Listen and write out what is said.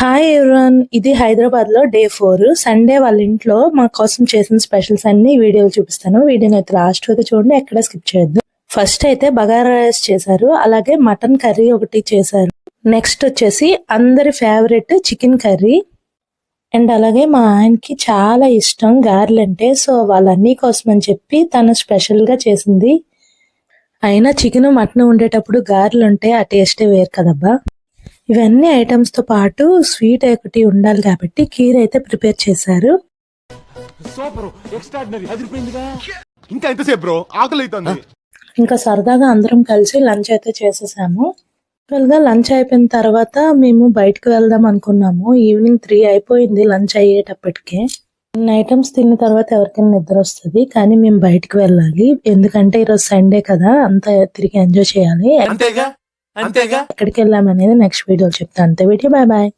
Hi everyone, ఇది హైదరాబాద్ లో day 4 Sunday. వాళ్ళ ఇంట్లో మా కోసం చేసిన స్పెషల్స్ అన్ని వీడియోలు చూపిస్తాను. వీడియోని అయితే లాస్ట్ వరకు చూడండి, ఎక్కడ స్కిప్ చేయొద్దు. ఫస్ట్ అయితే బగారా రైస్ చేశారు, అలాగే మటన్ కర్రీ ఒకటి చేశారు. నెక్స్ట్ వచ్చేసి అందరి ఫేవరెట్ చికెన్ కర్రీ. అండ్ అలాగే మా ఆయనకి చాలా ఇష్టం గారెలు అంటే, సో వాళ్ళన్నీ కోసం అని చెప్పి తను స్పెషల్ గా చేసింది. అయినా చికెన్ మటన్ ఉండేటప్పుడు గారెలు ఉంటే ఆ టేస్టే వేరు కదబ్బా. ఇవన్నీ ఐటమ్స్ తో పాటు స్వీట్ ఒకటి ఉండాలి కాబట్టి కీర్ అయితే ప్రిపేర్ చేశారు. ఇంకా సరదాగా అందరం కలిసి లంచ్ అయితే చేసేసాము. లంచ్ అయిపోయిన తర్వాత మేము బయటకు వెళ్దాం అనుకున్నాము. ఈవినింగ్ 3 అయిపోయింది లంచ్ అయ్యేటప్పటికే. ఐటమ్స్ తిన్న తర్వాత ఎవరికైనా నిద్ర వస్తుంది, కానీ మేము బయటకు వెళ్ళాలి. ఎందుకంటే ఈరోజు సండే కదా, అంతా తిరిగి ఎంజాయ్ చేయాలి. ఎక్కడికి వెళ్ళామనేది నెక్స్ట్ వీడియోలో చెప్తాను. అంతే వీడియో, బాయ్ బాయ్.